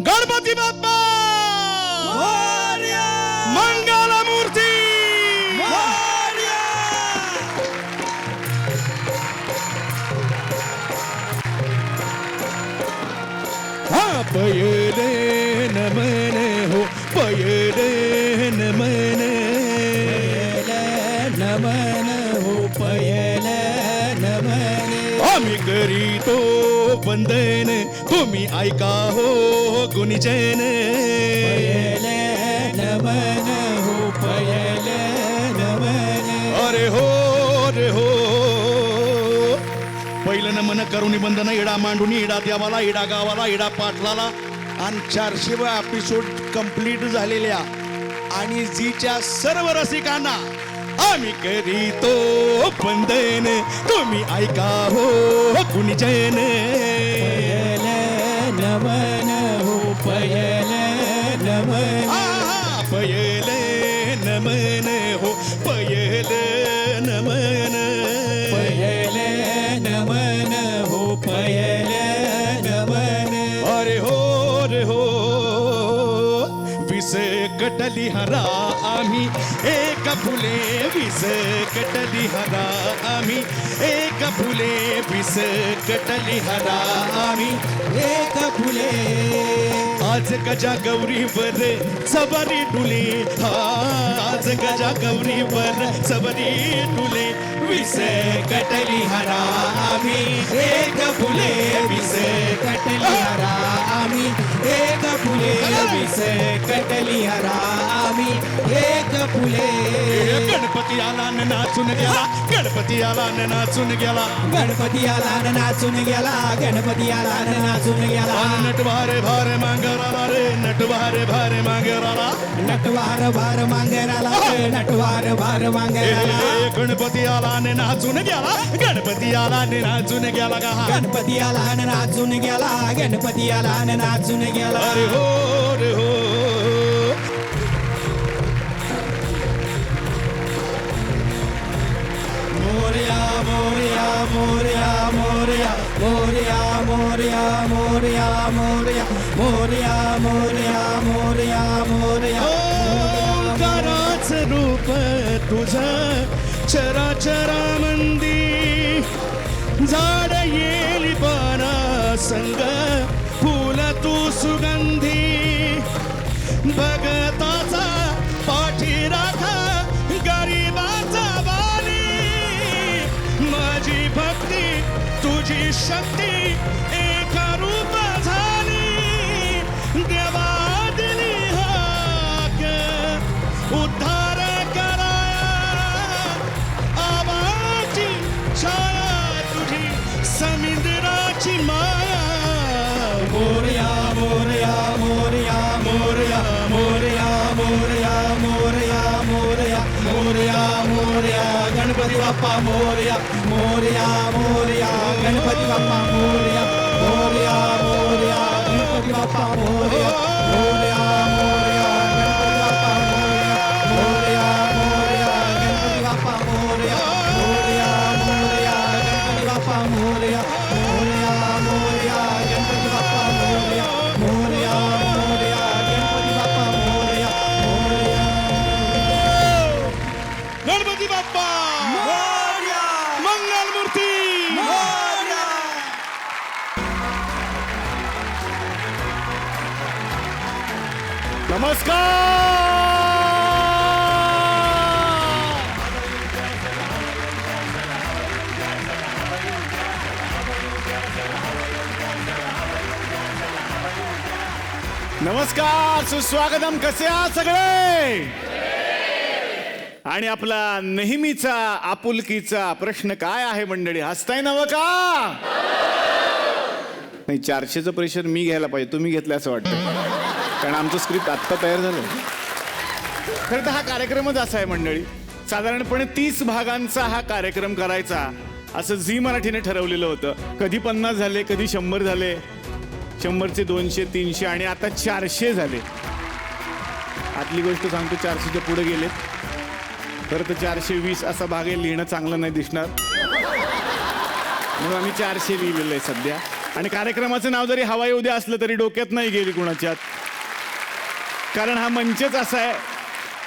गणपती बाप्पा मोरया मंगलमूर्ती मोरया हा पयले नमन हो पयले नमन नमन हो पयले नमन आम्ही करीतो वंदन तुम्ही ऐका हो गुणजन पयले नमन हो पयले नमन अरे हो रे हो पहिलं नमन करुणी बंधन इडा मांडून इडा देवाला इडा गावाला इडा पाटलाला आणि 400 एपिसोड कंप्लीट झालेल्या आणि जीच्या सर्व रसिकांना आम्ही करीतो वंदन तुम्ही ऐका हो गुणजन पयले नमन हो पयले नमन पयले नमन हो पयले नमन पयले नमन हो पयले नमन अरे हो रे हो विस कटली हरा आम्ही एक फुले विस कटली हरा आम्ही एक फुले विस कटली हरा आम्ही एक फुले आज गजा गौरीवर सबरी डुले आज गजा गौरीवर सबरी डुले विस कटली हरा आम्ही एक फुले विस कटली हरा आम्ही एक फुले विस कटली हरा आम्ही एक फुले गणपती आला न नाचून गेला गणपती आला न नाचून गेला गणपती आला न नाचून गेला गणपती आला न नाचून गेला नट भारे भारे मांगराला रे नट भारे भारे मांगराला नटवार भार मांगराला नटवार भार मांगराला गणपती आला न नाचून गेला गणपती आला न नाचून गेला गा गणपती आला न नाचून गेला गणपती आला न नाचून गेला अरे हो रे हो मोरया मोरया मोरया मोरया मोरया मोरया मोरया मोरया मोरया मोरया मोरया मोरया ओंकाराच रूप तुझं चराचरामंदी झाड येली पाना संग फुल तू सुगंधी भगताचा पाठीराखा गरीबाचा बाली माझी भक्ती तुझी शक्ती एका रूप झाली देवा दिली हाक उद्धार कराया आबाची छाया तुझी समुद्राची माया मोरया मोरया मोरया मोरया मोरया मोरया मोरया मोरया मोरया मोरया गणपती बाप्पा मोरया मोरया मोरया गणपती बाप्पा मोरया मोरया मोरया गणपती बाप्पा मोरया मोरया मोरया गणपती बाप्पा मोरया मोरया मोरया गणपती बाप्पा मोरया मोरया मोरया गणपती बाप्पा मोरया मोरया मोरया गणपती बाप्पा मोरया मोरया मोरया गणपती बाप्पा मोरया मोरया गणपती बाप्पा मोरया मंगलमूर्ती मोरया नमस्कार नमस्कार सुस्वागतम कसे आहात सगळे आणि आपला नेहमीचा आपुलकीचा प्रश्न काय आहे मंडळी हसताय नव का नाही 400चं प्रेशर मी घ्यायला पाहिजे तुम्ही घेतलं असं वाटतं कारण आमचं स्क्रिप्ट आत्ता तयार झालं खरं तर हा कार्यक्रमच असा आहे मंडळी साधारणपणे 30 भागांचा हा कार्यक्रम करायचा असं झी मराठीने ठरवलेलं होतं कधी 50 झाले कधी 100 झाले 100चे 200 300 आणि आता 400 झाले आतली गोष्ट सांगतो 400च्या पुढे गेले खरं तर 420 असा भाग आहे लिहिणं चांगलं नाही दिसणार म्हणून आम्ही 400 लिहिलेलं आहे सध्या आणि कार्यक्रमाचं नाव जरी हवा येऊ द्या असलं तरी डोक्यात नाही गेली कुणाच्यात, कारण हा मंचच असा आहे,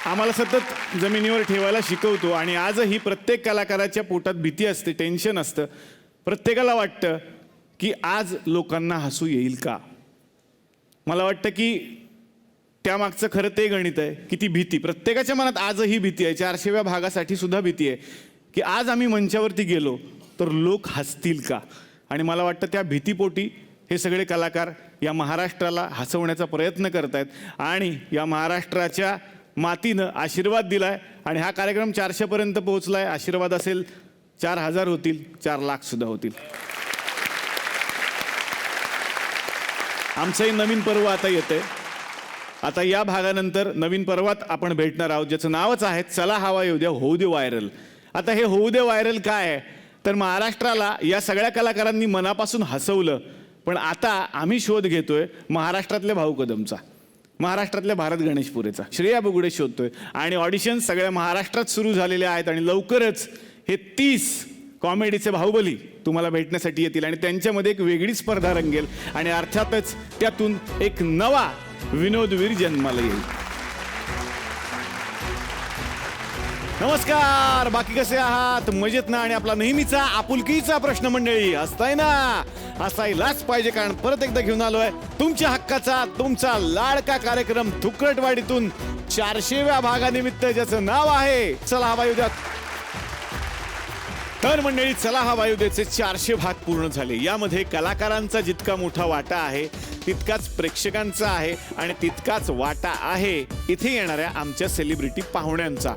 आम्हाला सतत जमिनीवर ठेवायला शिकवतो. आणि आजही प्रत्येक कलाकाराच्या पोटात भीती असते, टेन्शन असतं. प्रत्येकाला वाटतं की आज लोकांना हसू येईल का. मला वाटतं की त्यामागचं खरं ते गणित आहे की ती भीती प्रत्येकाच्या मनात आजही भीती आहे. 400व्या भागासाठी सुद्धा भीती आहे की आज आम्ही मंचावरती गेलो तर लोक हसतील का. आणि मला वाटतं त्या भीतीपोटी हे सगळे कलाकार या महाराष्ट्राला हसवण्याचा प्रयत्न करत आहेत. आणि या महाराष्ट्राच्या मातीनं आशीर्वाद दिलाय आणि हा कार्यक्रम 400पर्यंत पोहोचलाय. आशीर्वाद असेल 4000 होतील, 4 लाख सुद्धा होतील. आमचंही नवीन पर्व आता येतंय. आता या भागानंतर नवीन पर्वात आपण भेटणार आहोत, ज्याचं नावच आहे चला हवा येऊ द्या होऊ दे व्हायरल. आता हे होऊ दे व्हायरल काय आहे तर महाराष्ट्राला या सगळ्या कलाकारांनी मनापासून हसवलं, पण आता आम्ही शोध घेतोय महाराष्ट्रातल्या भाऊ कदमचा, महाराष्ट्रातल्या भारत गणेशपुरेचा, श्रेया बुगडे शोधतोय. आणि ऑडिशन सगळ्या महाराष्ट्रात सुरू झालेले आहेत आणि लवकरच हे 30 कॉमेडीचे बाहुबली तुम्हाला भेटण्यासाठी येतील आणि त्यांच्यामध्ये एक वेगळी स्पर्धा रंगेल आणि अर्थातच त्यातून एक नवा विनोदवीर जन्माला येईल. नमस्कार, बाकी कसे आहात, मजेत ना. आणि आपला नेहमीचा आपुलकीचा प्रश्न मंडळी, हसताय ना, हसायलाच पाहिजे, कारण परत एकदा घेऊन आलोय तुमच्या हक्काचा, तुमचा लाडका कार्यक्रम थुकरटवाडीतून 400व्या भागानिमित्त, ज्याचं नाव आहे चला हवा येऊ द्या. तर मंडळी, चला हवा येऊ द्याचे 400 भाग पूर्ण झाले. यामध्ये कलाकारांचा जितका मोठा वाटा आहे तितकाच प्रेक्षकांचा आहे आणि तितकाच वाटा आहे इथे येणाऱ्या आमच्या सेलिब्रिटी पाहुण्यांचा.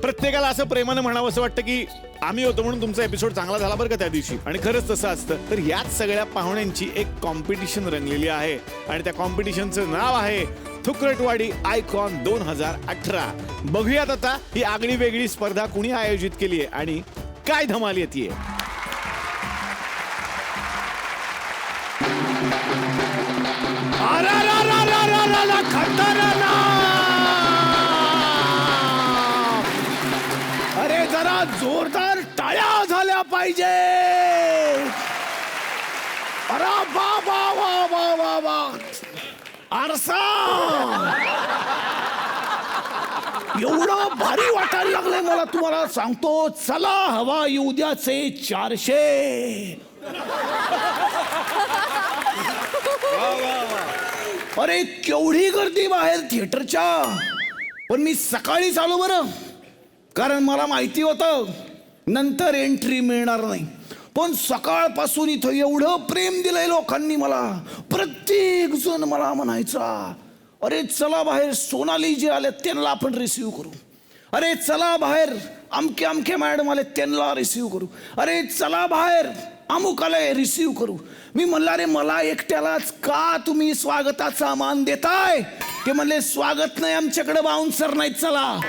प्रत्येकाला असं प्रेमानं म्हणावं असं वाटतं की आम्ही होतो म्हणून तुमचा एपिसोड चांगला झाला बरं का त्या दिवशी, आणि खरंच तसं असतं. तर याच सगळ्या पाहुण्यांची एक कॉम्पिटिशन रंगलेली आहे आणि त्या कॉम्पिटिशनचं नाव आहे थुकरटवाडी आयकॉन 2018. बघूयात आता ही आगळी वेगळी स्पर्धा कुणी आयोजित केली आहे आणि काय धमाल येते. अरे जरा जोरदार टाळ्या झाल्या पाहिजे. अरे वा वा वा वा वा वा, आरसा एवढं भारी वाटायला लागलंय मला, तुम्हाला सांगतो. चला हवा येऊ द्याचे 400. अरे केवढी गर्दी बाहेर थिएटरच्या. पण मी सकाळीच आलो बरं, कारण मला माहिती होतं नंतर एंट्री मिळणार नाही. पण सकाळपासून इथं एवढं प्रेम दिलंय लोकांनी मला. प्रत्येक जण मला म्हणायचा, अरे चला बाहेर सोनाली जे आले त्यांना आपण रिसिव्ह करू. अरे चला बाहेर अमके अमके मॅडम आले त्यांना रिसिव्ह करू. अरे चला बाहेर अमुक आले रिसिव्ह करू. मी म्हणलं अरे मला एकट्यालाच का तुम्ही स्वागताचा मान देताय. ते म्हणले स्वागत नाही, आमच्याकडे बाउन्सर नाही, चला.